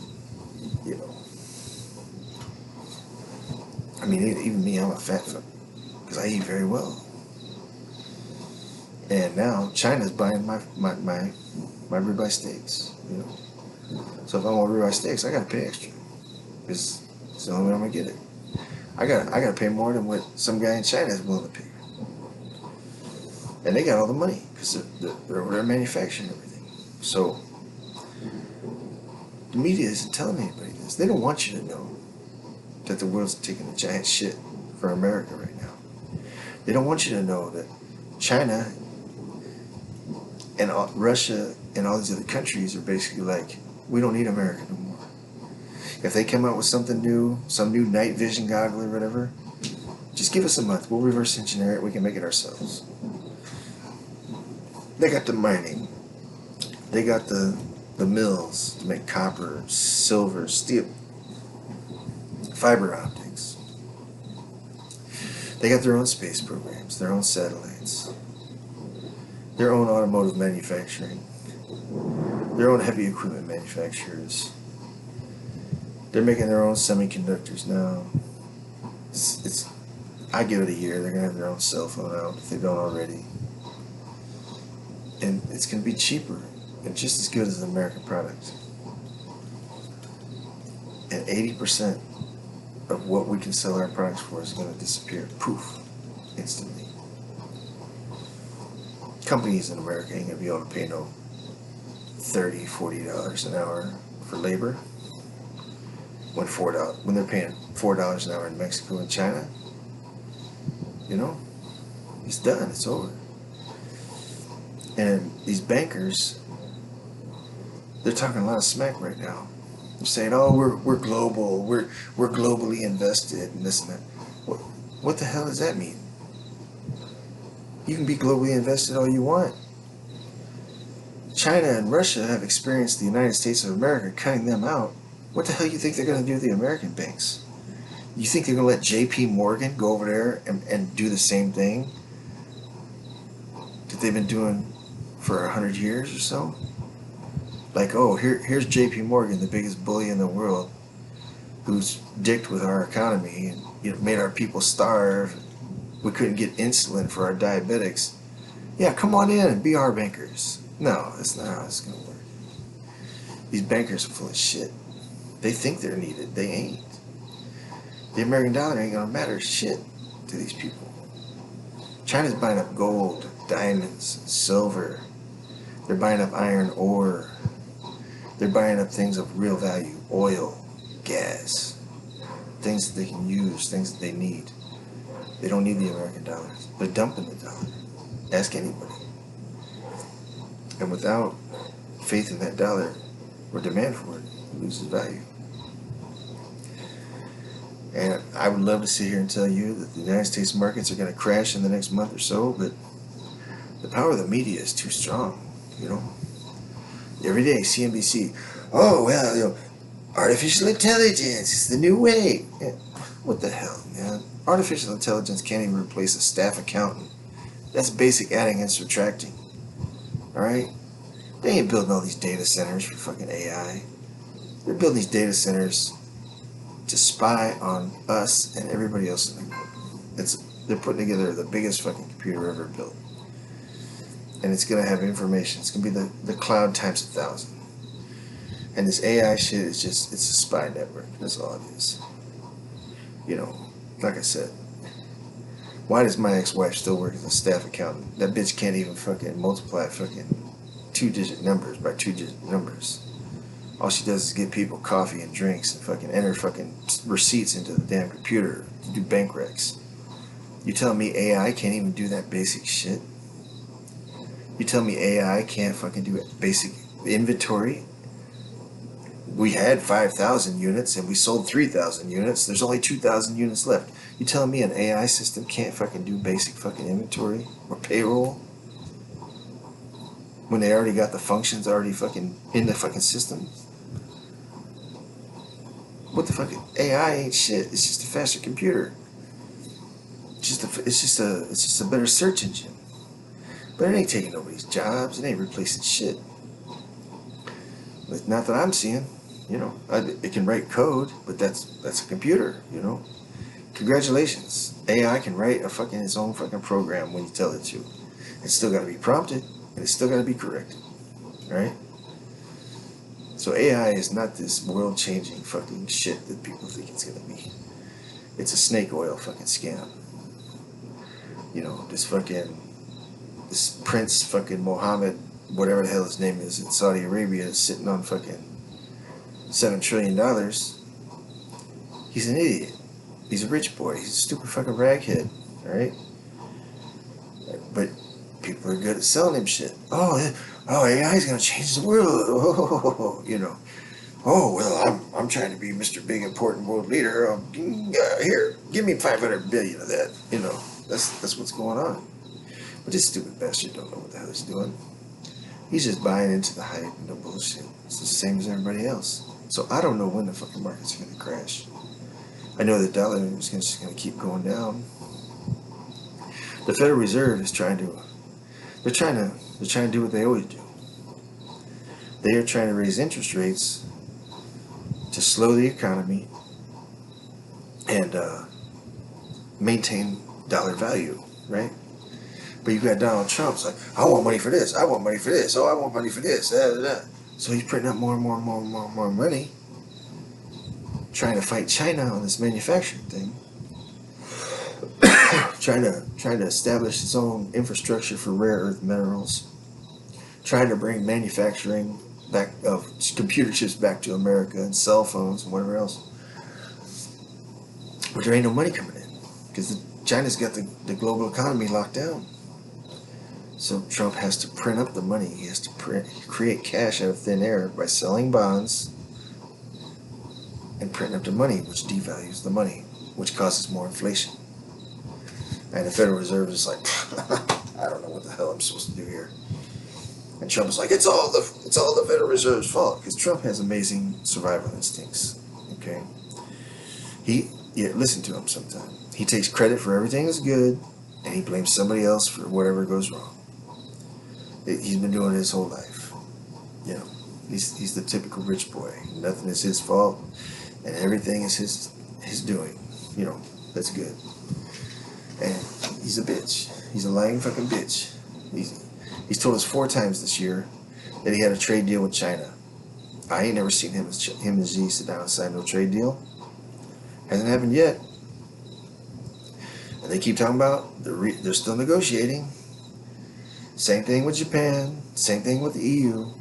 I mean, even me, I'm a fat fuck because I eat very well. And now China's buying my ribeye steaks. So if I want ribeye steaks, I gotta pay extra because it's the only way I'm gonna get it. I gotta pay more than what some guy in China is willing to pay, and they got all the money because they're manufacturing everything. So the media isn't telling anybody this. They don't want you to know that the world's taking a giant shit for America right now. They don't want you to know that China and Russia and all these other countries are basically like, we don't need America no more. If they come out with something new, some new night vision goggle or whatever, just give us a month. We'll reverse engineer it. We can make it ourselves. They got the mining. They got the mills to make copper, silver, steel, fiber optics. They got their own space programs, their own satellites, their own automotive manufacturing, their own heavy equipment manufacturers. They're making their own semiconductors now. I give it a year, they're gonna have their own cell phone out if they don't already. And it's gonna be cheaper and just as good as an American product. And 80% of what we can sell our products for is gonna disappear. Poof. Instantly. Companies in America ain't gonna be able to pay no $30, $40 an hour for labor. When they're paying $4 an hour in Mexico and China, it's done. It's over. And these bankers, they're talking a lot of smack right now. They're saying, "Oh, we're global. We're globally invested and this and that." What the hell does that mean? You can be globally invested all you want. China and Russia have experienced the United States of America cutting them out. What the hell you think they're going to do to the American banks? You think they're going to let J.P. Morgan go over there and do the same thing that they've been doing for 100 years or so? Like, oh, here's J.P. Morgan, the biggest bully in the world, who's dicked with our economy and made our people starve. We couldn't get insulin for our diabetics. Yeah, come on in and be our bankers. No, that's not how it's going to work. These bankers are full of shit. They think they're needed. They ain't. The American dollar ain't gonna matter shit to these people. China's buying up gold, diamonds, silver. They're buying up iron ore. They're buying up things of real value, oil, gas, things that they can use, things that they need. They don't need the American dollars. They're dumping the dollar. Ask anybody. And without faith in that dollar or demand for it, it loses value. And I would love to sit here and tell you that the United States markets are going to crash in the next month or so, but the power of the media is too strong, Every day, CNBC, oh, well, Artificial intelligence is the new way. Yeah. What the hell, man? Artificial intelligence can't even replace a staff accountant. That's basic adding and subtracting. Alright? They ain't building all these data centers for fucking AI. They're building these data centers to spy on us and everybody else in the world. They're putting together the biggest fucking computer ever built. And it's gonna have information. It's gonna be the cloud times 1,000. And this AI shit is just, it's a spy network. That's all it is. You know, like I said, why does my ex-wife still work as a staff accountant? That bitch can't even fucking multiply fucking 2-digit numbers by 2-digit numbers. All she does is get people coffee and drinks and fucking enter fucking receipts into the damn computer to do bank recs. You tell me AI can't even do that basic shit? You tell me AI can't fucking do basic inventory? We had 5,000 units and we sold 3,000 units. There's only 2,000 units left. You telling me an AI system can't fucking do basic fucking inventory or payroll? When they already got the functions already fucking in the fucking system? What the fuck? AI ain't shit. It's just a faster computer. It's just a better search engine. But it ain't taking nobody's jobs. It ain't replacing shit. But not that I'm seeing. You know, it can write code, but that's a computer. You know, congratulations. AI can write its own fucking program when you tell it to. It's still got to be prompted, and it's still got to be corrected. Right? So AI is not this world-changing fucking shit that people think it's gonna be. It's a snake oil fucking scam. You know, this Prince fucking Mohammed, whatever the hell his name is, in Saudi Arabia, is sitting on fucking $7 trillion. He's an idiot. He's a rich boy. He's a stupid fucking raghead. Alright? But people are good at selling him shit. Oh, AI is gonna change the world. Oh, you know. Oh, well, I'm trying to be Mr. Big Important World Leader. Here, give me 500 billion of that. You know, that's what's going on. But this stupid bastard don't know what the hell he's doing. He's just buying into the hype and the bullshit. It's the same as everybody else. So I don't know when the fucking market's gonna crash. I know the dollar is just gonna keep going down. The Federal Reserve is trying to do what they always do. They are trying to raise interest rates to slow the economy and maintain dollar value, right? But you've got Donald Trump's like, I want money for this, I want money for this, oh, I want money for this, So he's printing up more and more money, trying to fight China on this manufacturing thing, trying to establish its own infrastructure for rare earth minerals, trying to bring manufacturing back of computer chips back to America and cell phones and whatever else. But there ain't no money coming in because China's got the global economy locked down. So Trump has to print up the money. He has to create cash out of thin air by selling bonds and printing up the money, which devalues the money, which causes more inflation. And the Federal Reserve is like, I don't know what the hell I'm supposed to do here. And Trump is like, it's all the Federal Reserve's fault, because Trump has amazing survival instincts. Okay, listen to him sometime. He takes credit for everything that's good, and he blames somebody else for whatever goes wrong. He's been doing it his whole life. You know, he's the typical rich boy. Nothing is his fault, and everything is his doing. You know, that's good. And he's a bitch. He's a lying fucking bitch. He's told us 4 times this year that he had a trade deal with China. I ain't never seen him and Xi sit down and sign no trade deal. Hasn't happened yet. And they keep talking about they're still negotiating. Same thing with Japan. Same thing with the EU.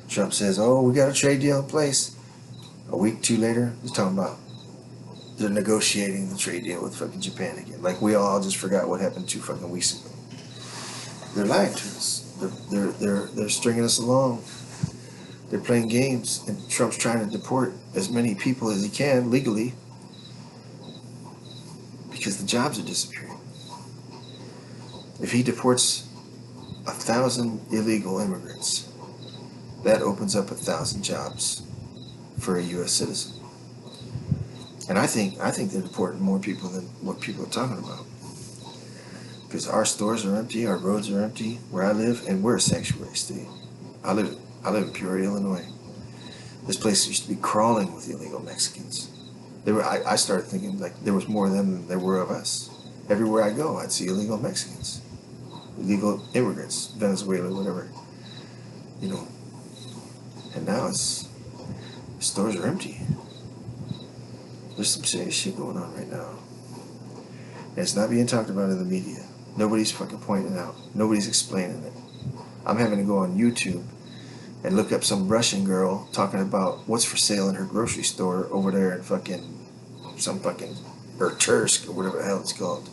Trump says, oh, we got a trade deal in place. A week, 2 later, they're talking about they're negotiating the trade deal with fucking Japan again. Like we all just forgot what happened 2 fucking weeks ago. They're lying to us. They're stringing us along. They're playing games, and Trump's trying to deport as many people as he can legally because the jobs are disappearing. If he deports 1,000 illegal immigrants, that opens up 1,000 jobs for a U.S. citizen. And I think they're deporting more people than what people are talking about. Because our stores are empty, our roads are empty where I live, and we're a sanctuary state. I live in Peoria, Illinois. This place used to be crawling with illegal Mexicans. I started thinking like there was more of them than there were of us. Everywhere I go, I'd see illegal Mexicans, illegal immigrants, Venezuela, whatever, you know. And now the stores are empty. There's some serious shit going on right now. And it's not being talked about in the media. Nobody's fucking pointing it out. Nobody's explaining it. I'm having to go on YouTube and look up some Russian girl talking about what's for sale in her grocery store over there in or Tursk or whatever the hell it's called.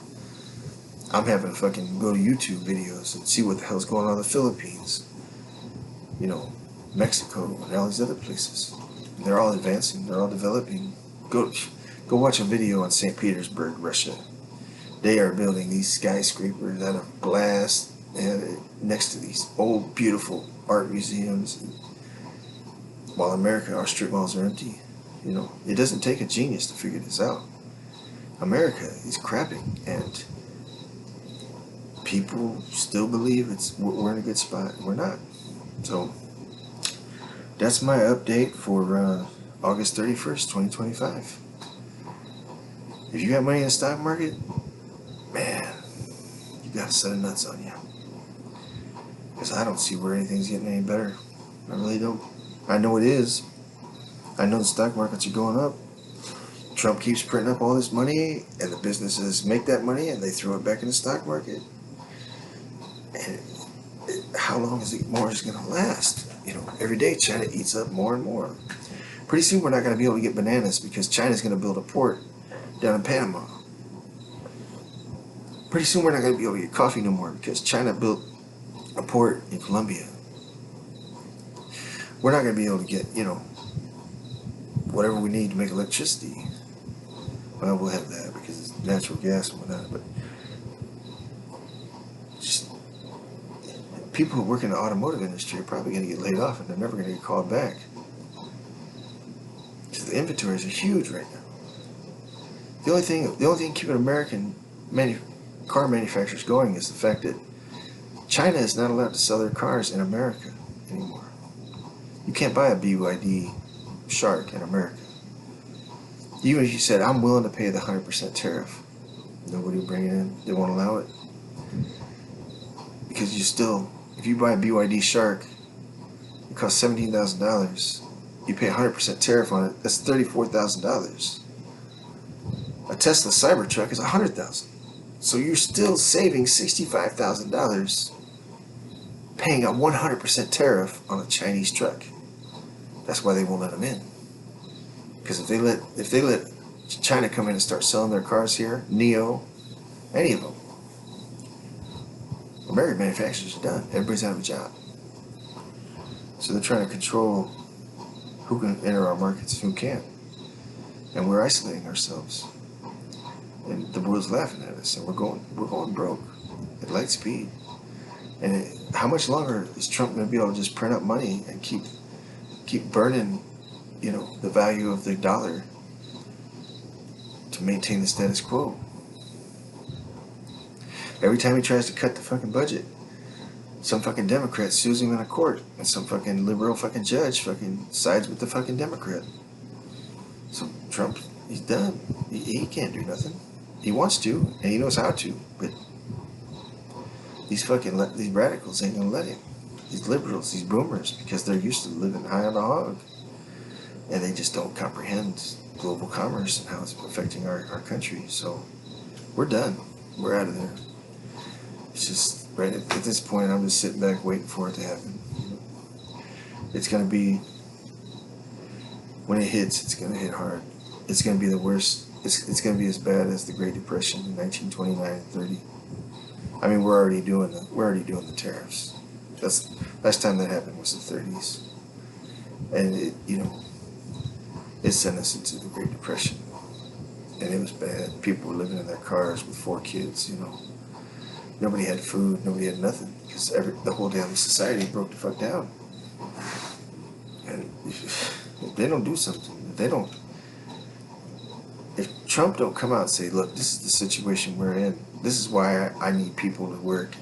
I'm having to fucking go to YouTube videos and see what the hell's going on in the Philippines, you know, Mexico and all these other places. They're all advancing. They're all developing. Go watch a video on St. Petersburg, Russia. They are building these skyscrapers out of glass and next to these old, beautiful art museums. While America, our strip malls are empty. You know, it doesn't take a genius to figure this out. America is crapping, and people still believe we're in a good spot. We're not. So that's my update for August 31st, 2025. If you got money in the stock market, man, you got a set of nuts on you. Because I don't see where anything's getting any better. I really don't. I know it is. I know the stock markets are going up. Trump keeps printing up all this money, and the businesses make that money, and they throw it back in the stock market. And how long is it more is going to last? You know, every day China eats up more and more. Pretty soon we're not going to be able to get bananas because China's going to build a port down in Panama. Pretty soon we're not going to be able to get coffee no more because China built a port in Colombia. We're not going to be able to get, you know, whatever we need to make electricity. Well, we'll have that because it's natural gas and whatnot, but just people who work in the automotive industry are probably going to get laid off and they're never going to get called back. Because the inventories are huge right now. The only thing keeping American car manufacturers going is the fact that China is not allowed to sell their cars in America anymore. You can't buy a BYD Shark in America. Even if you said, I'm willing to pay the 100% tariff, nobody will bring it in. They won't allow it. Because if you buy a BYD Shark, it costs $17,000. You pay 100% tariff on it, that's $34,000. A Tesla Cybertruck is $100,000. So you're still saving $65,000 paying a 100% tariff on a Chinese truck. That's why they won't let them in. Because if they let China come in and start selling their cars here, NIO, any of them, American manufacturers are done. Everybody's out of a job. So they're trying to control who can enter our markets and who can't. And we're isolating ourselves. And the world's laughing at us, and we're going broke at light speed. And how much longer is Trump going to be able to just print up money and keep burning, you know, the value of the dollar to maintain the status quo? Every time he tries to cut the fucking budget, some fucking Democrat sues him in a court, and some fucking liberal fucking judge fucking sides with the fucking Democrat. So Trump, he's done. He can't do nothing. He wants to, and he knows how to, but these radicals ain't gonna let him. These liberals, these boomers, because they're used to living high on the hog, and they just don't comprehend global commerce and how it's affecting our country. So we're done. We're out of there. It's just right at this point, I'm just sitting back waiting for it to happen. It's gonna be, when it hits, it's gonna hit hard. It's gonna be the worst. It's going to be as bad as the Great Depression in 1929 and 30. I mean, we're already doing the tariffs. That's last time that happened was the 30s, and it sent us into the Great Depression, and it was bad. People were living in their cars with 4 kids. Nobody had food. Nobody had nothing because the whole damn society broke the fuck down, and they don't do something, if Trump don't come out and say, look, this is the situation we're in, this is why I need people to work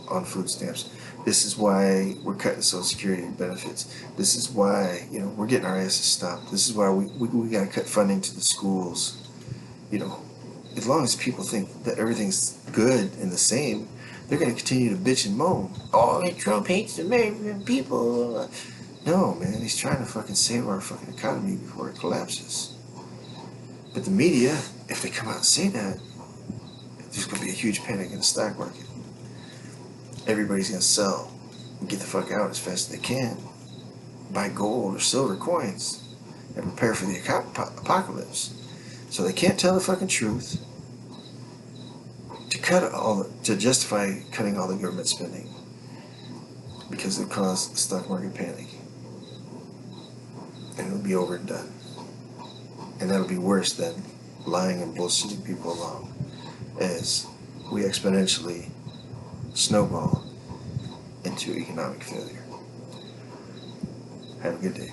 on food stamps, this is why we're cutting Social Security benefits, this is why, you know, we're getting our asses stopped, this is why we got to cut funding to the schools, you know, as long as people think that everything's good and the same, they're going to continue to bitch and moan. Oh, Trump hates American people. No, man, he's trying to fucking save our fucking economy before it collapses. But the media, if they come out and say that, there's going to be a huge panic in the stock market. Everybody's going to sell and get the fuck out as fast as they can. Buy gold or silver coins and prepare for the apocalypse. So they can't tell the fucking truth to justify cutting all the government spending because it caused the stock market panic. And it'll be over and done. And that'll be worse than lying and bullshitting people along as we exponentially snowball into economic failure. Have a good day.